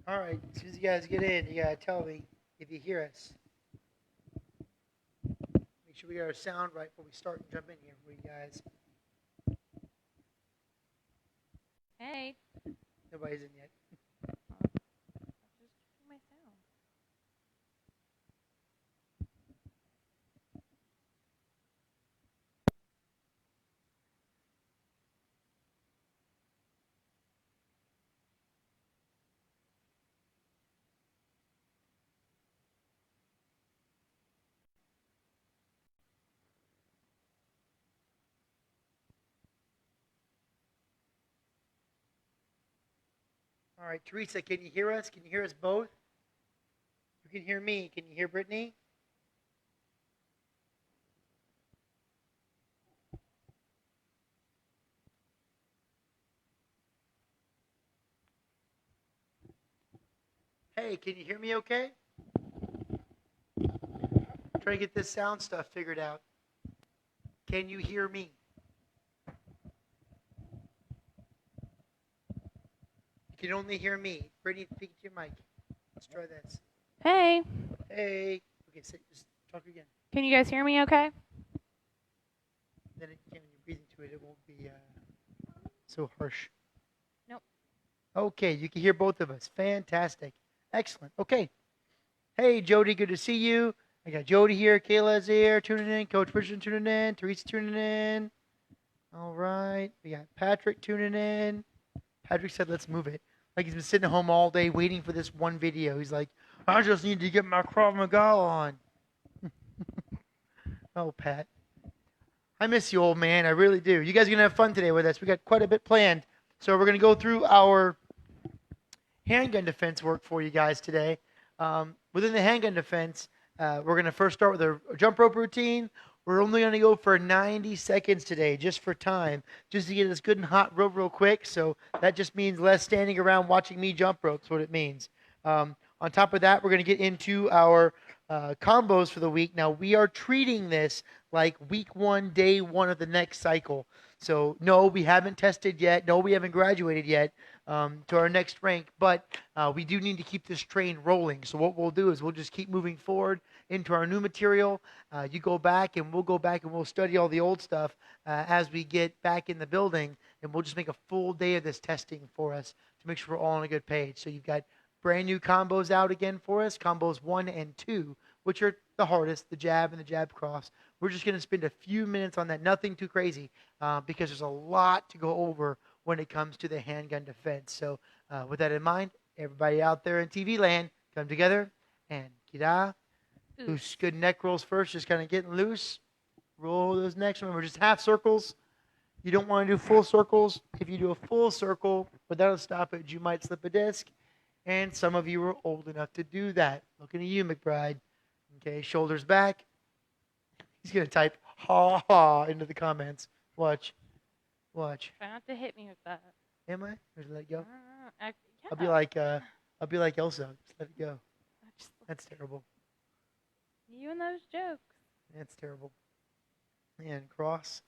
All right, as soon as you guys get in, you gotta tell me if you hear us. Make sure we got our sound right before we start and jump in here for you guys. Hey. Nobody's in yet. Just my sound. All right, Teresa, can you hear us? Can you hear us both? You can hear me. Can you hear Brittany? Hey, can you hear me okay? Trying to get this sound stuff figured out. Can you hear me? You can only hear me. Brittany, speak to your mic. Let's try this. Hey. Hey. Okay, just talk again. Can you guys hear me okay? Then when you breathe into it, it won't be so harsh. Nope. Okay, you can hear both of us. Fantastic. Excellent. Okay. Hey, Jody, good to see you. I got Jody here. Kayla's here tuning in. Coach Christian tuning in. Teresa tuning in. All right. We got Patrick tuning in. Patrick said, let's move it. Like he's been sitting at home all day waiting for this one video. He's like, I just need to get my Krav Maga on. Oh, Pat. I miss you, old man. I really do. You guys are going to have fun today with us. We got quite a bit planned. So we're going to go through our handgun defense work for you guys today. Within the handgun defense, we're going to first start with a jump rope routine. We're only going to go for 90 seconds today, just for time, just to get us good and hot real quick. So that just means less standing around watching me jump rope. That's what it means. On top of that, we're going to get into our combos for the week. Now, we are treating this like week one, day one of the next cycle. So, no, we haven't tested yet. No, we haven't graduated yet to our next rank, but we do need to keep this train rolling. So what we'll do is we'll just keep moving forward into our new material. You go back and we'll go back and we'll study all the old stuff as we get back in the building, and we'll just make a full day of this testing for us to make sure we're all on a good page. So you've got brand new combos out again for us, combos 1 and 2, which are the hardest, the jab and the jab cross. We're just going to spend a few minutes on that, nothing too crazy, because there's a lot to go over when it comes to the handgun defense. So with that in mind, everybody out there in TV land, come together and kira. Loose, good neck rolls first, just kind of getting loose. Roll those necks. Remember, just half circles. You don't want to do full circles. If you do a full circle without a stoppage, you might slip a disc. And some of you are old enough to do that. Looking at you, McBride. Okay, shoulders back. He's going to type ha ha into the comments. Watch. Watch. Try not to hit me with that. Am I? Or let it go? Yeah. I'll be like Elsa. Just let it go. That's terrible. You and those jokes. That's terrible. And cross.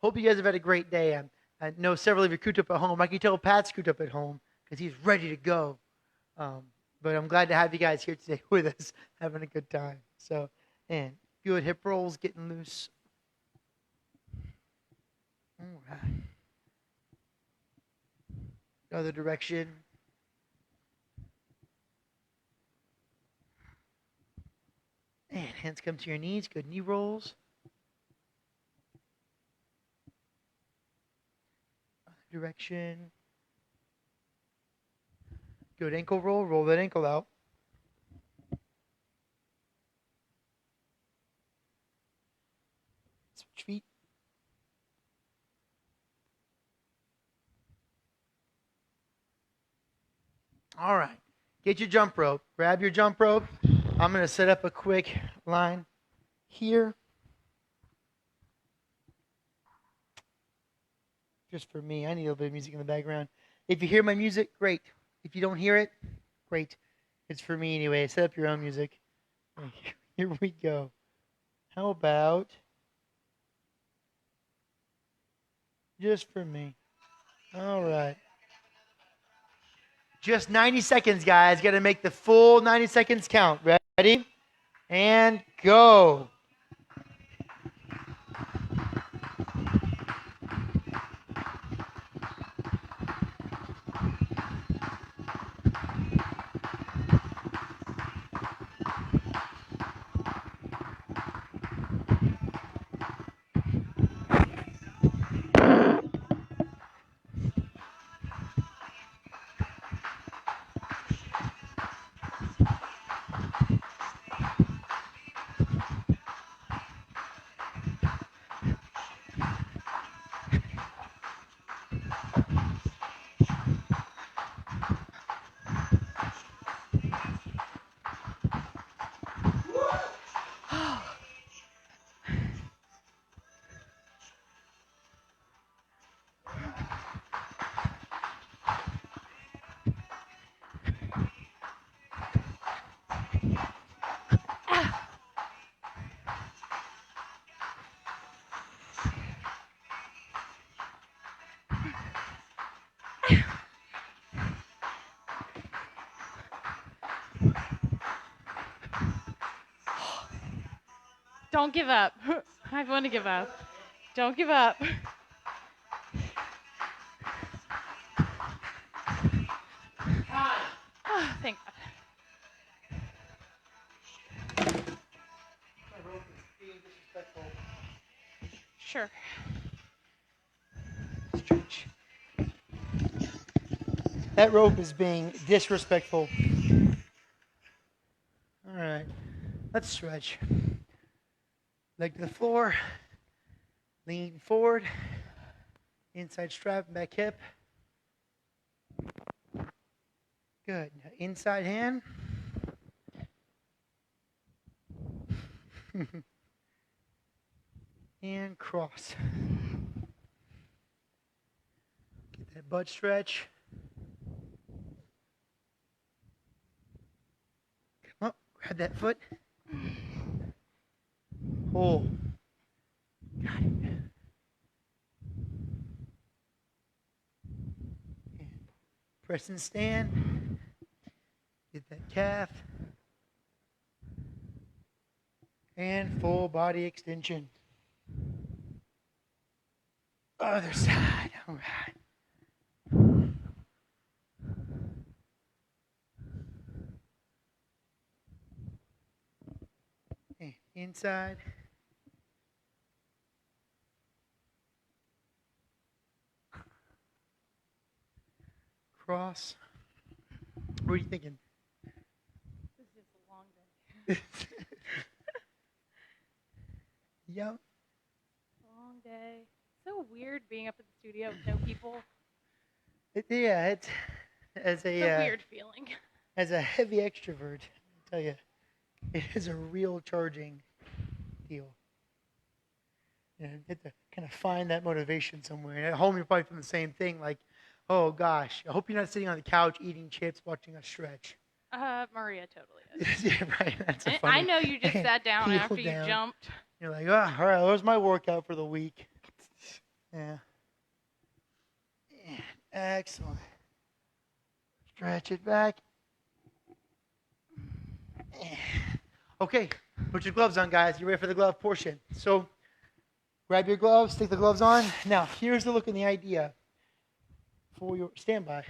Hope you guys have had a great day. I know several of you cooped up at home. I can tell Pat's cooped up at home because he's ready to go. But I'm glad to have you guys here today with us, having a good time. So, and good hip rolls, getting loose. All right. Other direction. And hands come to your knees. Good knee rolls. Other direction. Good ankle roll. Roll that ankle out. Switch feet. All right. Get your jump rope. Grab your jump rope. I'm going to set up a quick line here. Just for me. I need a little bit of music in the background. If you hear my music, great. If you don't hear it, great. It's for me anyway. Set up your own music. Here we go. How about just for me? All right. Just 90 seconds, guys. Got to make the full 90 seconds count. Ready? And go. Don't give up. I want to give up. Don't give up. Oh, thank God. Sure. Stretch. That rope is being disrespectful. All right. Let's stretch. Leg to the floor. Lean forward. Inside strap, back hip. Good. Now inside hand. And cross. Get that butt stretch. Come up. Grab that foot. Hold. Got it. And press and stand. Get that calf. And full body extension. Other side. All right. And inside. Cross. What are you thinking? This is a long day. Yep. Long day. So weird being up in the studio with no people. It's as It's a a weird feeling. as a heavy extrovert, I tell you, it is a real charging deal. You have to kind of find that motivation somewhere. And at home, you're probably feeling the same thing. Like, oh gosh, I hope you're not sitting on the couch eating chips, watching us stretch. Maria totally is. Yeah, right. That's a And funny. I know you just sat down Heel after you down. jumped. You're like, oh, all right, there's my workout for the week. Yeah. Excellent. Stretch it back. Okay, put your gloves on, guys. You ready for the glove portion? So, grab your gloves, stick the gloves on. Now, here's the look and the idea for your standby.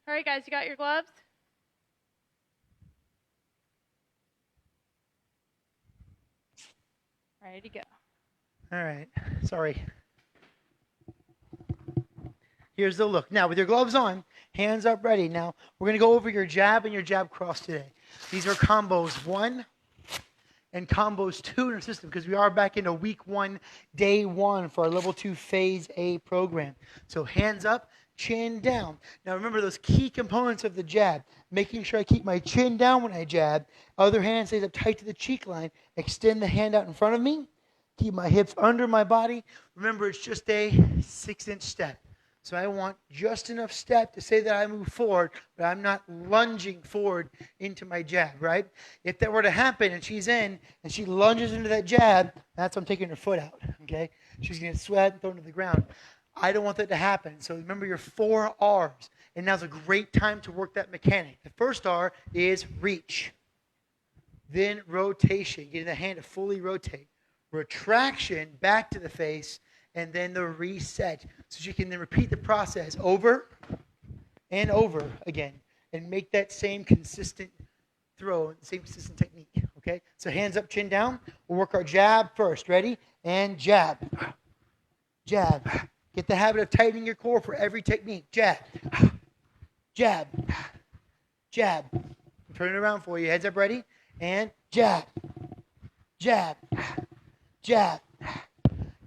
All right, guys, you got your gloves? Ready to go. All right, sorry. Here's the look. Now, with your gloves on, hands up ready. Now, we're going to go over your jab and your jab cross today. These are combos 1 and combos 2 in our system because we are back into week 1, day 1 for our level 2 phase A program. So hands up, chin down. Now, remember those key components of the jab. Making sure I keep my chin down when I jab. Other hand stays up tight to the cheek line. Extend the hand out in front of me. Keep my hips under my body. Remember, it's just a 6-inch step. So I want just enough step to say that I move forward, but I'm not lunging forward into my jab, right? If that were to happen and she's in and she lunges into that jab, that's when I'm taking her foot out, okay? She's going to sweat and throw to the ground. I don't want that to happen. So remember your 4 R's. And now's a great time to work that mechanic. The first R is reach. Then rotation, getting the hand to fully rotate. Retraction back to the face, and then the reset. So you can then repeat the process over and over again and make that same consistent throw, same consistent technique. Okay? So hands up, chin down. We'll work our jab first. Ready? And jab. Jab. Get the habit of tightening your core for every technique. Jab. Jab. Jab. Turn it around for you. Heads up, ready? And jab. Jab. Jab.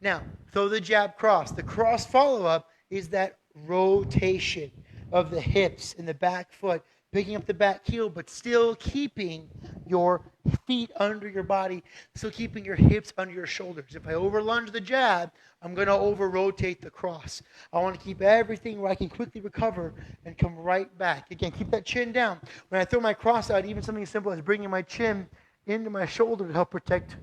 Now, throw the jab cross. The cross follow-up is that rotation of the hips and the back foot, picking up the back heel, but still keeping your feet under your body, still keeping your hips under your shoulders. If I over lunge the jab, I'm going to over rotate the cross. I want to keep everything where I can quickly recover and come right back. Again, keep that chin down. When I throw my cross out, even something as simple as bringing my chin into my shoulder to help protect.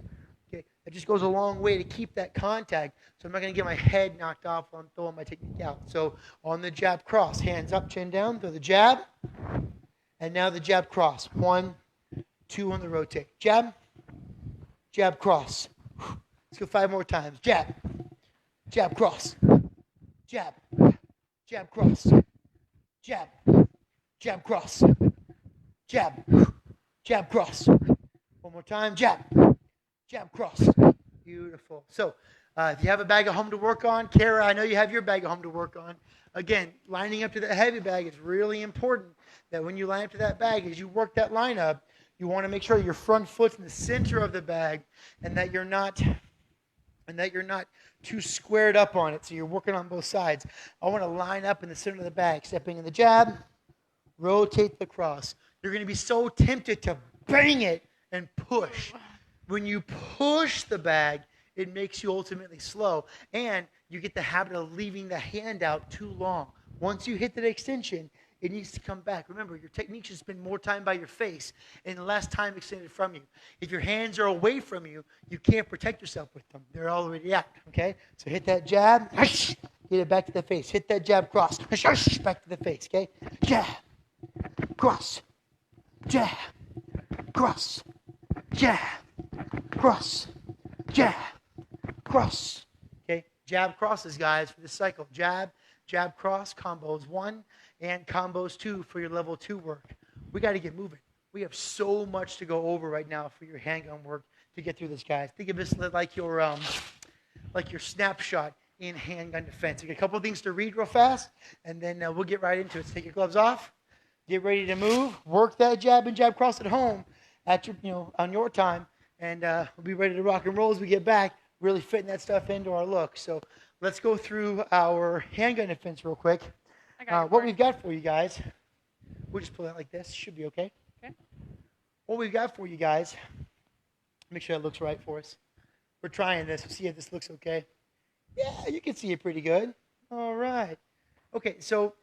Okay, it just goes a long way to keep that contact, so I'm not going to get my head knocked off while I'm throwing my technique out. So on the jab cross, hands up, chin down, throw the jab, and now the jab cross. 1, 2 on the rotate. Jab, jab cross. Let's go 5 more times. Jab, jab cross. Jab, jab cross. Jab, jab cross. Jab, jab cross. One more time. Jab, jab cross. Beautiful. So if you have a bag of home to work on, Kara, I know you have your bag of home to work on. Again, lining up to that heavy bag is really important. That when you line up to that bag, as you work that line up, you want to make sure your front foot's in the center of the bag, and that you're not too squared up on it. So you're working on both sides. I want to line up in the center of the bag, stepping in the jab, rotate the cross. You're going to be so tempted to bang it and push. When you push the bag, it makes you ultimately slow, and you get the habit of leaving the hand out too long. Once you hit that extension, it needs to come back. Remember, your technique should spend more time by your face and less time extended from you. If your hands are away from you, you can't protect yourself with them. They're already out, okay? So hit that jab, get it back to the face. Hit that jab, cross, back to the face, okay? Jab, cross, jab, cross, jab, cross, jab, cross. Okay, jab crosses, guys, for this cycle. Jab, jab cross, combos 1, and combos 2 for your level 2 work. We got to get moving. We have so much to go over right now for your handgun work to get through this, guys. Think of this like your snapshot in handgun defense. You got a couple of things to read real fast, and then we'll get right into it. So take your gloves off, get ready to move, work that jab and jab cross at home at your, on your time, and we'll be ready to rock and roll as we get back, really fitting that stuff into our look. So let's go through our handgun defense real quick. What we've got for you guys, we'll just pull it like this. Should be okay. Okay. What we've got for you guys, make sure it looks right for us. We're trying this. We'll see if this looks okay. Yeah, you can see it pretty good. All right. Okay, so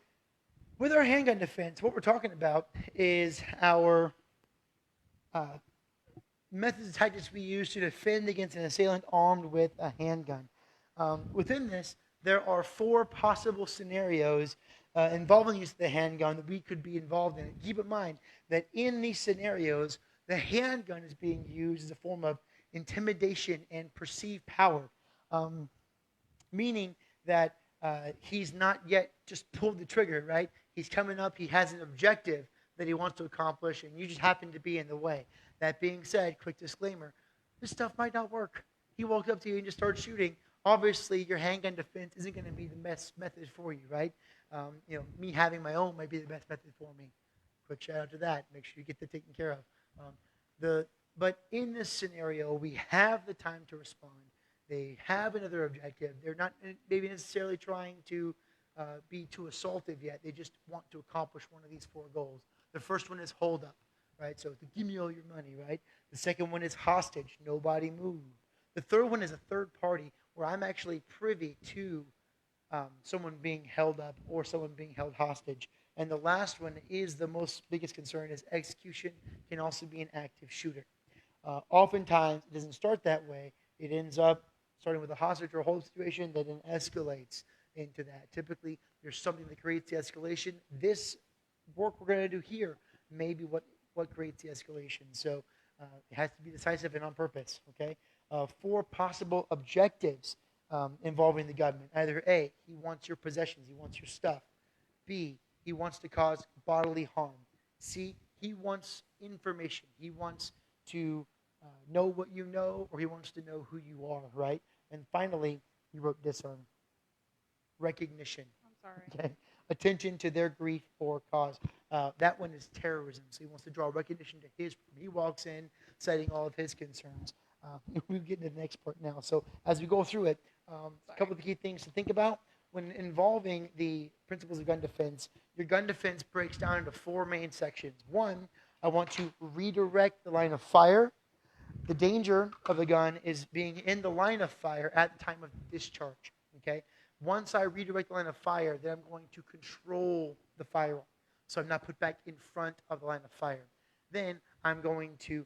with our handgun defense, what we're talking about is our methods and tactics we use to defend against an assailant armed with a handgun. Within this, there are 4 possible scenarios involving use of the handgun that we could be involved in. Keep in mind that in these scenarios, the handgun is being used as a form of intimidation and perceived power, meaning that he's not yet just pulled the trigger, right? He's coming up, he has an objective that he wants to accomplish, and you just happen to be in the way. That being said, quick disclaimer, this stuff might not work. He walked up to you and just started shooting. Obviously, your handgun defense isn't going to be the best method for you, right? Me having my own might be the best method for me. Quick shout out to that. Make sure you get that taken care of. But in this scenario, we have the time to respond. They have another objective. They're not maybe necessarily trying to be too assaultive yet. They just want to accomplish one of these 4 goals. The first one is hold up, right? So to give me all your money, right? The second one is hostage. Nobody move. The third one is a third party where I'm actually privy to someone being held up or someone being held hostage. And the last one is the most biggest concern is execution can also be an active shooter. Oftentimes, it doesn't start that way. It ends up starting with a hostage or a hold situation that then escalates into that. Typically, there's something that creates the escalation. This work we're going to do here may be what creates the escalation. So it has to be decisive and on purpose. Okay. Four possible objectives involving the government. Either A, he wants your possessions, he wants your stuff. B, he wants to cause bodily harm. C, he wants information. He wants to know what you know, or he wants to know who you are, right? And finally, he wrote discern, recognition, I'm sorry. okay? Attention to their grief or cause. That one is terrorism. So he wants to draw recognition to his. He walks in, citing all of his concerns. We'll get into the next part now. So as we go through it, a couple of the key things to think about when involving the principles of gun defense. Your gun defense breaks down into four main sections. One, I want to redirect the line of fire. The danger of the gun is being in the line of fire at the time of discharge. Okay. Once I redirect the line of fire, then I'm going to control the firearm, so I'm not put back in front of the line of fire. Then I'm going to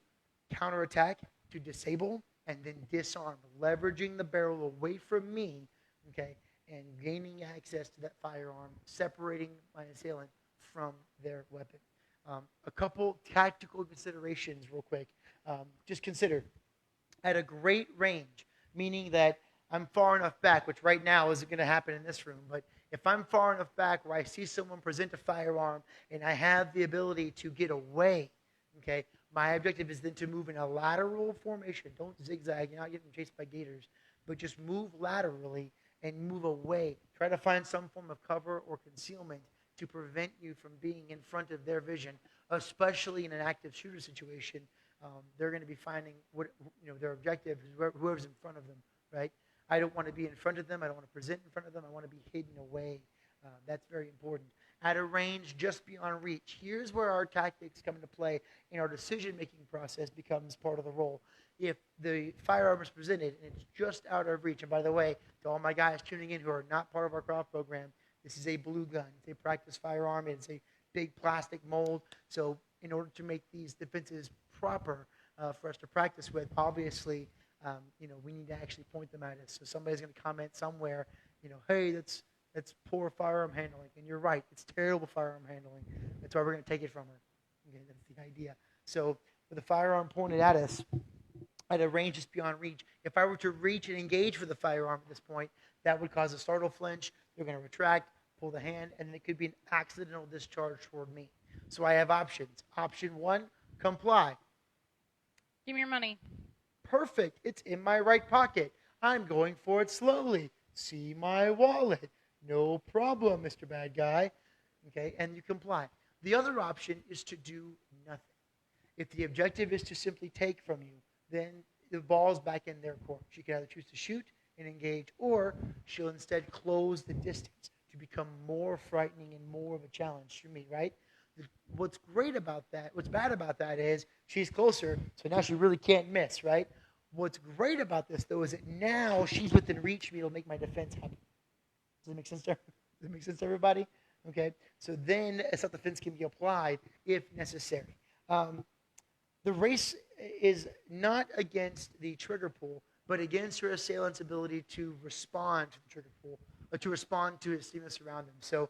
counterattack to disable and then disarm, leveraging the barrel away from me, okay, and gaining access to that firearm, separating my assailant from their weapon. A couple tactical considerations, real quick. Just consider at a great range, meaning that I'm far enough back, which right now isn't going to happen in this room, but if I'm far enough back where I see someone present a firearm and I have the ability to get away, okay, my objective is then to move in a lateral formation. Don't zigzag. You're not getting chased by gators, but just move laterally and move away. Try to find some form of cover or concealment to prevent you from being in front of their vision, especially in an active shooter situation. They're going to be finding what their objective is whoever's in front of them, right? I don't want to be in front of them. I don't want to present in front of them. I want to be hidden away. That's very important. At a range just beyond reach, here's where our tactics come into play and our decision-making process becomes part of the role. If the firearm is presented and it's just out of reach, and by the way, to all my guys tuning in who are not part of our Krav program, this is a blue gun. It's a practice firearm. It's a big plastic mold. So in order to make these defenses proper for us to practice with, obviously, we need to actually point them at us. So somebody's going to comment somewhere, hey, that's poor firearm handling. And you're right, it's terrible firearm handling. That's why we're going to take it from her. Okay, that's the idea. So with the firearm pointed at us, at a range just beyond reach, if I were to reach and engage for the firearm at this point, that would cause a startle flinch. They're going to retract, pull the hand, and it could be an accidental discharge toward me. So I have options. Option one, comply. Give me your money. Perfect. It's in my right pocket. I'm going for it slowly. See my wallet. No problem, Mr. Bad Guy. Okay, and you comply. The other option is to do nothing. If the objective is to simply take from you, then the ball's back in their court. She can either choose to shoot and engage, or she'll instead close the distance to become more frightening and more of a challenge to me, right? What's great about that, what's bad about that is she's closer, so now she really can't miss, right? What's great about this, though, is that now she's within reach of me. It'll make my defense happen. Does that make sense to everybody? Okay, so then a self-defense can be applied if necessary. The race is not against the trigger pull, but against her assailant's ability to respond to the trigger pull, or to respond to his stimulus around them. So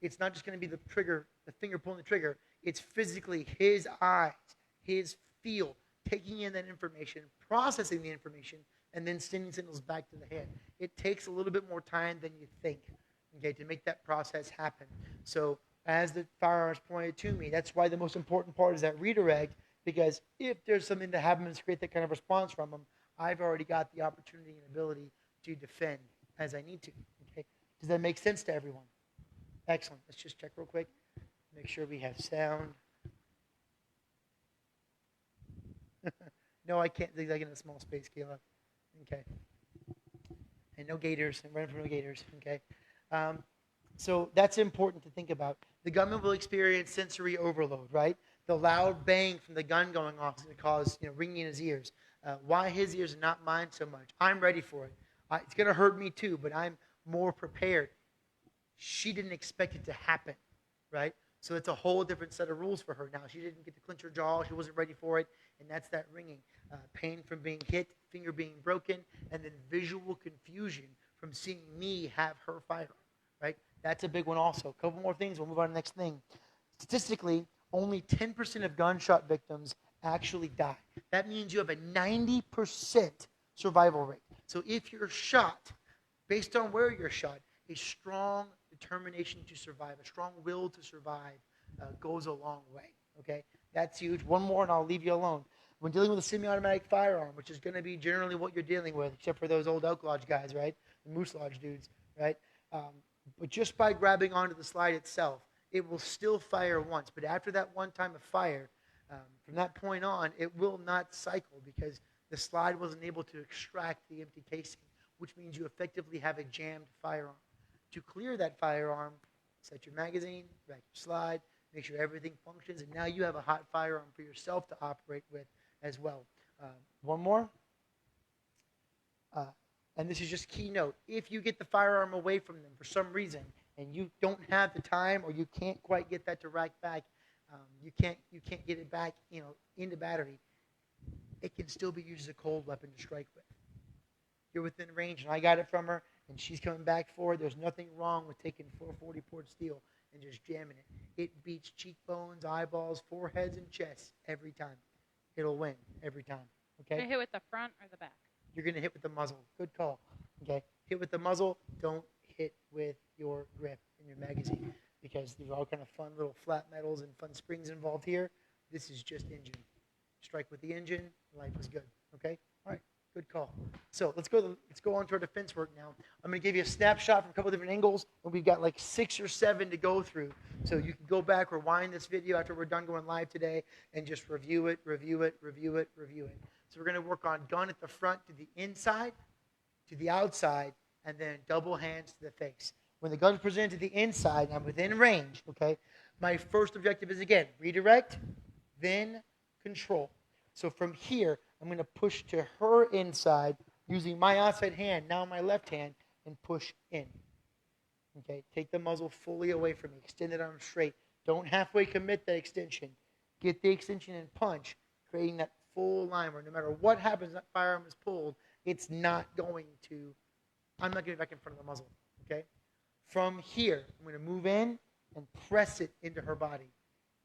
it's not just going to be the trigger, the finger pulling the trigger. It's physically his eyes, his feel, taking in that information, processing the information, and then sending signals back to the hand. It takes a little bit more time than you think, okay, to make that process happen. So as the firearm is pointed to me, that's why the most important part is that redirect, because if there's something that happens to create that kind of response from them, I've already got the opportunity and ability to defend as I need to. Okay, does that make sense to everyone? Excellent. Let's just check real quick. Make sure we have sound. No, I can't zigzag in a small space, Caleb. Okay. And no gators, and running from no gators. Okay. So that's important to think about. The gunman will experience sensory overload, right? The loud bang from the gun going off is going to cause ringing in his ears. Why his ears and not mine so much? I'm ready for it. It's going to hurt me too, but I'm more prepared. She didn't expect it to happen, right? So it's a whole different set of rules for her now. She didn't get to clench her jaw. She wasn't ready for it. And that's that ringing. Pain from being hit, finger being broken, and then visual confusion from seeing me have her firearm, right? That's a big one also. A couple more things. We'll move on to the next thing. Statistically, only 10% of gunshot victims actually die. That means you have a 90% survival rate. So if you're shot, based on where you're shot, a strong determination to survive, a strong will to survive goes a long way, okay? That's huge. One more and I'll leave you alone. When dealing with a semi-automatic firearm, which is going to be generally what you're dealing with, except for those old Elk Lodge guys, right? The Moose Lodge dudes, right? But just by grabbing onto the slide itself, it will still fire once. But after that one time of fire, from that point on, it will not cycle because the slide wasn't able to extract the empty casing, which means you effectively have a jammed firearm. To clear that firearm, set your magazine, rack your slide, make sure everything functions, and now you have a hot firearm for yourself to operate with as well. One more. And this is just keynote. If you get the firearm away from them for some reason and you don't have the time or you can't quite get that to rack back, you can't get it back, into battery, it can still be used as a cold weapon to strike with. You're within range, and I got it from her, and she's coming back for it. There's nothing wrong with taking 440 port steel and just jamming it. It beats cheekbones, eyeballs, foreheads, and chests every time. It'll win every time. Okay. You're hit with the front or the back? You're going to hit with the muzzle. Good call. Okay. Hit with the muzzle. Don't hit with your grip and your magazine because there's all kind of fun little flat metals and fun springs involved here. This is just engine. Strike with the engine. Life is good. Okay. All right. Good call. So let's go on to our defense work now. I'm going to give you a snapshot from a couple different angles, and we've got like 6 or 7 to go through. So you can go back, rewind this video after we're done going live today, and just review it. So we're going to work on gun at the front to the inside, to the outside, and then double hands to the face. When the gun's presented to the inside, and I'm within range, okay, my first objective is, again, redirect, then control. So from here, I'm going to push to her inside using my outside hand, now my left hand, and push in. Okay, take the muzzle fully away from me. Extend that arm straight. Don't halfway commit that extension. Get the extension and punch, creating that full line where no matter what happens, that firearm is pulled, I'm not going to be back in front of the muzzle. Okay? From here, I'm going to move in and press it into her body.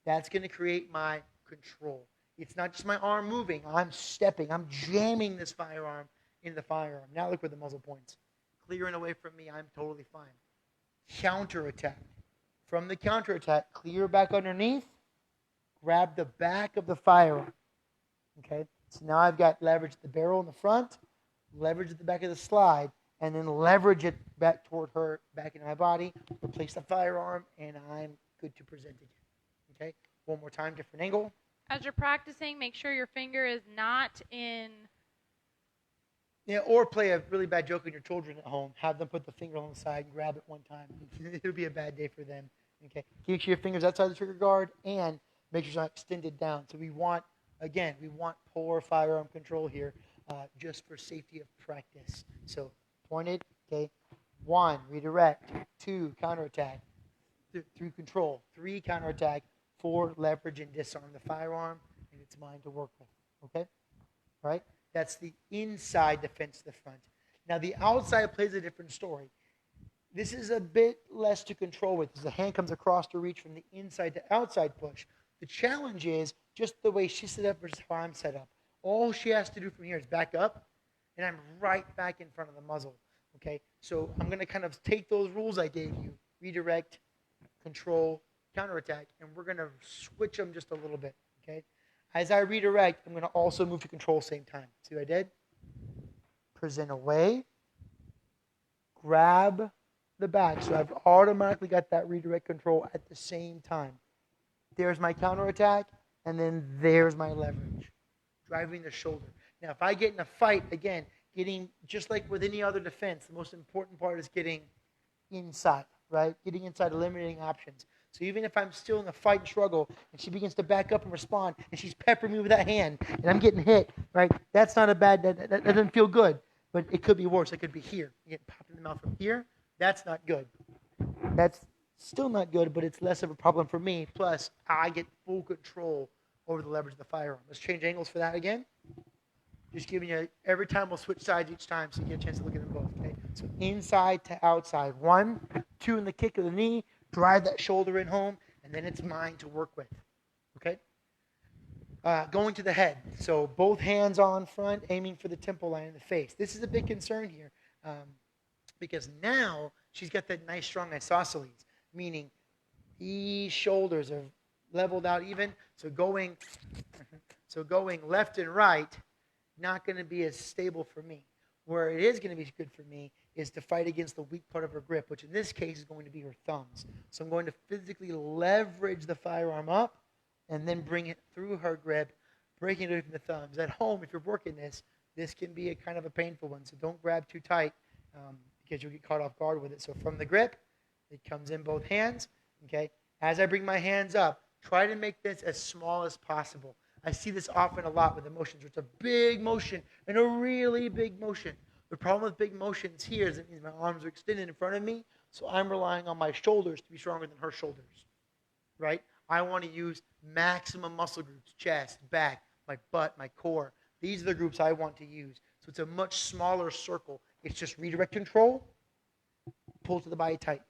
That's going to create my control. It's not just my arm moving. I'm stepping. I'm jamming this firearm into the firearm. Now look where the muzzle points. Clearing away from me, I'm totally fine. Counterattack. From the counterattack, clear back underneath. Grab the back of the firearm. Okay? So now I've got leverage at the barrel in the front, leverage at the back of the slide, and then leverage it back toward her, back into my body, replace the firearm, and I'm good to present again. Okay? One more time, different angle. As you're practicing, make sure your finger is not in... Yeah, or play a really bad joke on your children at home. Have them put the finger on the side and grab it one time. It'll be a bad day for them. Okay? Make sure your finger's outside the trigger guard and make sure it's not extended down. So we want poor firearm control here just for safety of practice. So pointed, okay? 1, redirect. 2, counterattack. Through control. 3, counterattack. 4, leverage and disarm the firearm, and it's mine to work with. Okay? All right? That's the inside defense to the front. Now, the outside plays a different story. This is a bit less to control with, as the hand comes across to reach from the inside to outside push. The challenge is just the way she's set up versus how I'm set up. All she has to do from here is back up, and I'm right back in front of the muzzle. Okay? So I'm going to kind of take those rules I gave you, redirect, control, counterattack, and we're going to switch them just a little bit, okay? As I redirect, I'm going to also move to control same time. See what I did? Present away, grab the back. So I've automatically got that redirect control at the same time. There's my counterattack, and then there's my leverage, driving the shoulder. Now, if I get in a fight, again, getting, just like with any other defense, the most important part is getting inside, right? Getting inside, eliminating options. So even if I'm still in a fight and struggle, and she begins to back up and respond, and she's peppering me with that hand, and I'm getting hit, right? That's not a bad. That doesn't feel good, but it could be worse. It could be here. You get popped in the mouth from here. That's not good. That's still not good, but it's less of a problem for me. Plus, I get full control over the leverage of the firearm. Let's change angles for that again. Just giving you, every time we'll switch sides each time so you get a chance to look at them both, okay? So inside to outside. 1, 2 in the kick of the knee, drive that shoulder in home, and then it's mine to work with, okay? Going to the head. So both hands on front, aiming for the temple line in the face. This is a big concern here because now she's got that nice, strong isosceles, meaning these shoulders are leveled out even. So going left and right, not going to be as stable for me. Where it is going to be good for me is to fight against the weak part of her grip, which in this case is going to be her thumbs. So I'm going to physically leverage the firearm up and then bring it through her grip, breaking it away from the thumbs. At home, if you're working this can be a kind of a painful one. So don't grab too tight because you'll get caught off guard with it. So from the grip, it comes in both hands. Okay. As I bring my hands up, try to make this as small as possible. I see this often a lot with emotions. It's a big motion and a really big motion. The problem with big motions here is it means my arms are extended in front of me, so I'm relying on my shoulders to be stronger than her shoulders, right? I want to use maximum muscle groups, chest, back, my butt, my core. These are the groups I want to use. So it's a much smaller circle. It's just redirect control, pull to the body tight,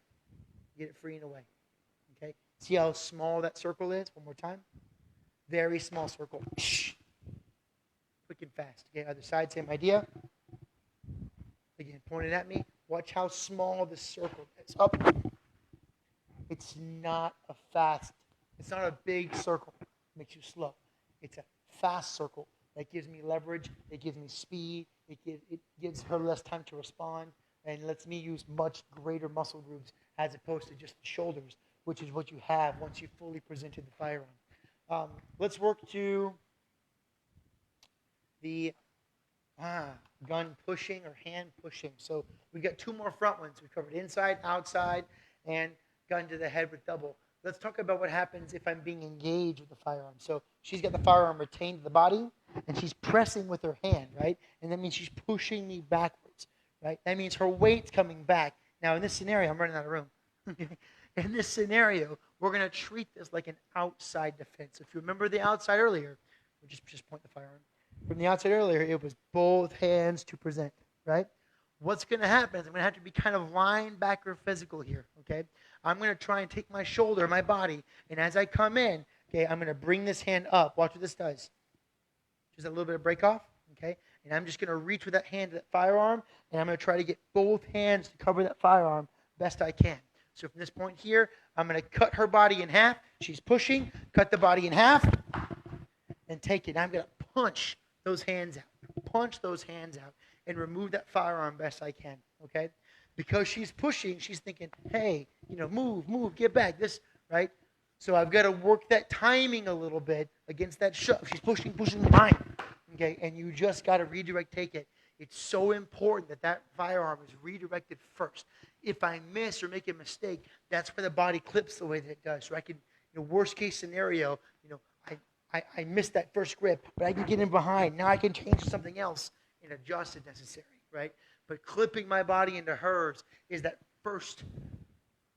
get it free and away, okay? See how small that circle is? One more time. Very small circle. Quick and fast. Okay, other side, same idea. Again, pointed at me. Watch how small the circle is. Up. It's not a big circle. It makes you slow. It's a fast circle that gives me leverage. It gives me speed. It gives her less time to respond and lets me use much greater muscle groups as opposed to just the shoulders, which is what you have once you fully presented the firearm. Let's work to the gun pushing or hand pushing. So we've got 2 more front ones. We covered inside, outside, and gun to the head with double. Let's talk about what happens if I'm being engaged with the firearm. So she's got the firearm retained to the body, and she's pressing with her hand, right? And that means she's pushing me backwards, right? That means her weight's coming back. Now, in this scenario, I'm running out of room. In this scenario, we're going to treat this like an outside defense. If you remember the outside earlier, we'll just point the firearm. From the outside earlier, it was both hands to present, right? What's going to happen is I'm going to have to be kind of linebacker physical here, okay? I'm going to try and take my shoulder, my body, and as I come in, okay, I'm going to bring this hand up. Watch what this does. Just a little bit of break off, okay? And I'm just going to reach with that hand to that firearm, and I'm going to try to get both hands to cover that firearm best I can. So from this point here, I'm going to cut her body in half. She's pushing, cut the body in half, and take it. I'm going to punch those hands out, and remove that firearm best I can, okay? Because she's pushing, she's thinking, hey, move, get back, this, right? So I've got to work that timing a little bit against that shove. She's pushing, mine, okay? And you just got to redirect, take it. It's so important that firearm is redirected first. If I miss or make a mistake, that's where the body clips the way that it does. So I can, worst case scenario, I missed that first grip, but I can get in behind. Now I can change to something else and adjust if necessary, right? But clipping my body into hers is that first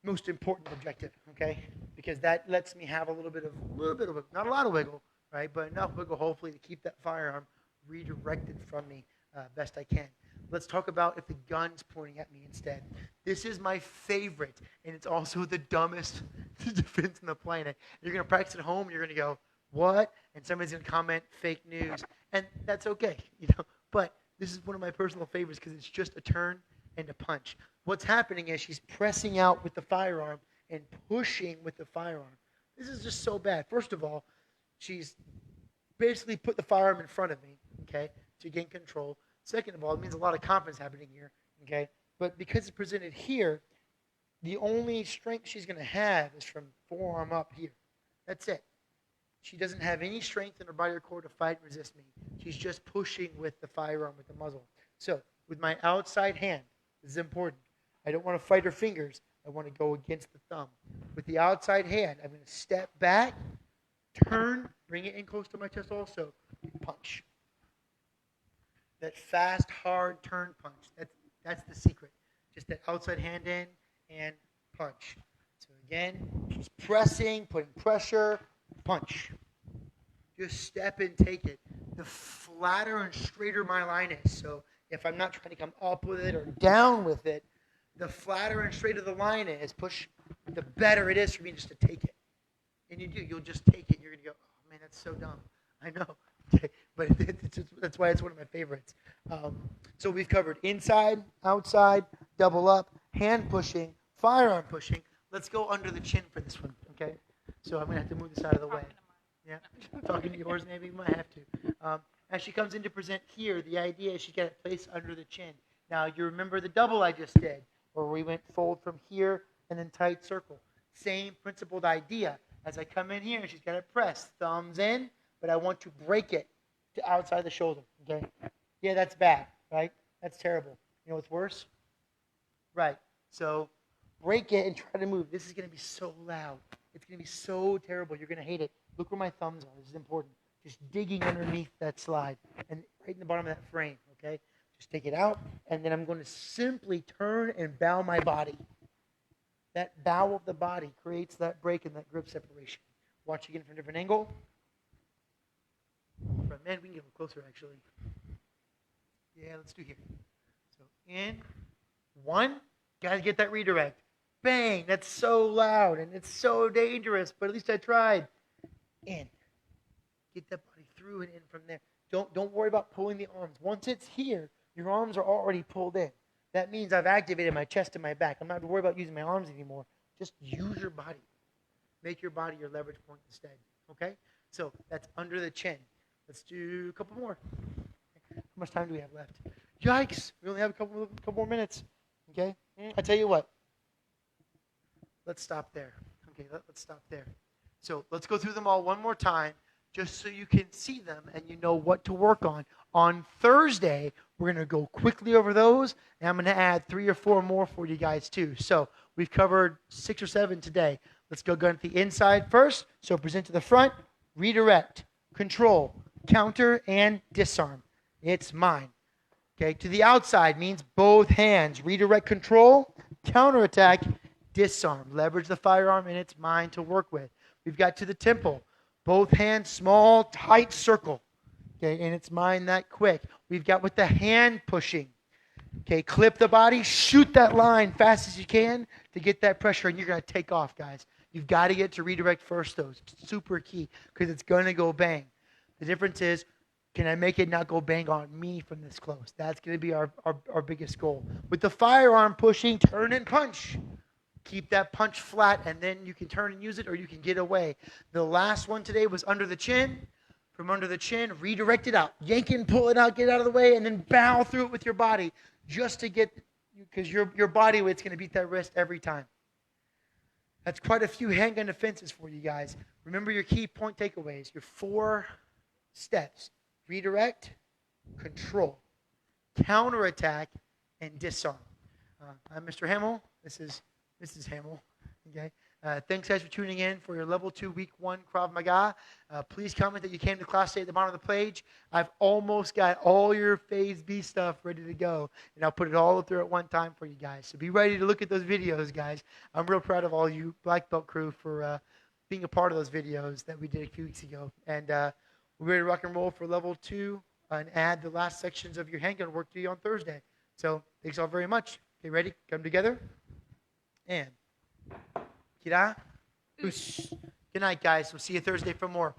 most important objective, okay? Because that lets me have a little bit of, not a lot of wiggle, right? But enough wiggle, hopefully, to keep that firearm redirected from me best I can. Let's talk about if the gun's pointing at me instead. This is my favorite, and it's also the dumbest defense on the planet. You're going to practice at home, and you're going to go, what? And somebody's going to comment fake news. And that's okay, But this is one of my personal favorites because it's just a turn and a punch. What's happening is she's pressing out with the firearm and pushing with the firearm. This is just so bad. First of all, she's basically put the firearm in front of me, okay, to gain control. Second of all, it means a lot of confidence happening here, okay? But because it's presented here, the only strength she's going to have is from forearm up here. That's it. She doesn't have any strength in her body or core to fight and resist me. She's just pushing with the firearm, with the muzzle. So with my outside hand, this is important. I don't want to fight her fingers. I want to go against the thumb. With the outside hand, I'm going to step back, turn, bring it in close to my chest also, punch. That fast, hard turn punch. That's the secret. Just that outside hand in and punch. So again, just pressing, putting pressure, punch. Just step and take it. The flatter and straighter my line is. So if I'm not trying to come up with it or down with it, the flatter and straighter the line is, the better it is for me just to take it. And you'll just take it. You're going to go, oh man, that's so dumb. I know. Okay. But that's why it's one of my favorites. So we've covered inside, outside, double up, hand pushing, firearm pushing. Let's go under the chin for this one, okay? So I'm going to have to move this out of the way. Yeah, talking to yours, maybe. We might have to. As she comes in to present here, the idea is she's got it placed under the chin. Now, you remember the double I just did, where we went fold from here and then tight circle. Same principled idea. As I come in here, she's got it pressed. Thumbs in, but I want to break it to outside the shoulder, okay? Yeah, that's bad, right? That's terrible. You know what's worse? Right. So break it and try to move. This is going to be so loud. It's going to be so terrible. You're going to hate it. Look where my thumbs are. This is important. Just digging underneath that slide and right in the bottom of that frame, okay? Just take it out, and then I'm going to simply turn and bow my body. That bow of the body creates that break and that grip separation. Watch again from a different angle. Man, we can get a little closer, actually. Yeah, let's do here. So in, one, got to get that redirect. Bang, that's so loud, and it's so dangerous, but at least I tried. In. Get that body through and in from there. Don't worry about pulling the arms. Once it's here, your arms are already pulled in. That means I've activated my chest and my back. I'm not worried about using my arms anymore. Just use your body. Make your body your leverage point instead. Okay? So that's under the chin. Let's do a couple more. How much time do we have left? Yikes! We only have a couple more minutes. Okay? I tell you what. Let's stop there. Okay, let's stop there. So let's go through them all one more time, just so you can see them and you know what to work on. On Thursday, we're going to go quickly over those, and I'm going to add 3 or 4 more for you guys too. So we've covered 6 or 7 today. Let's go gun at the inside first. So present to the front, redirect, control, counter, and disarm. It's mine. Okay, to the outside means both hands. Redirect, control, counterattack, disarm. Leverage the firearm, and it's mine to work with. We've got to the temple. Both hands, small, tight circle. Okay, and it's mine that quick. We've got with the hand pushing. Okay, clip the body, shoot that line fast as you can to get that pressure, and you're going to take off, guys. You've got to get to redirect first, though. It's super key because it's going to go bang. The difference is, can I make it not go bang on me from this close? That's going to be our biggest goal. With the firearm pushing, turn and punch. Keep that punch flat, and then you can turn and use it, or you can get away. The last one today was under the chin. From under the chin, redirect it out. Yank it and pull it out, get it out of the way, and then bow through it with your body just to get, because your body weight's going to beat that wrist every time. That's quite a few handgun defenses for you guys. Remember your key point takeaways, your 4 steps. Redirect, control, counterattack, and disarm. I'm Mr. Hamill. This is Mrs. Hamill. Okay. Thanks, guys, for tuning in for your Level 2 Week 1 Krav Maga. Please comment that you came to class today at the bottom of the page. I've almost got all your Phase B stuff ready to go, and I'll put it all through at one time for you guys. So be ready to look at those videos, guys. I'm real proud of all you Black Belt crew for being a part of those videos that we did a few weeks ago. And we're ready to rock and roll for Level 2 and add the last sections of your handgun work to you on Thursday. So thanks all very much. Okay, ready? Come together. And Kira. Good night, guys. We'll see you Thursday for more.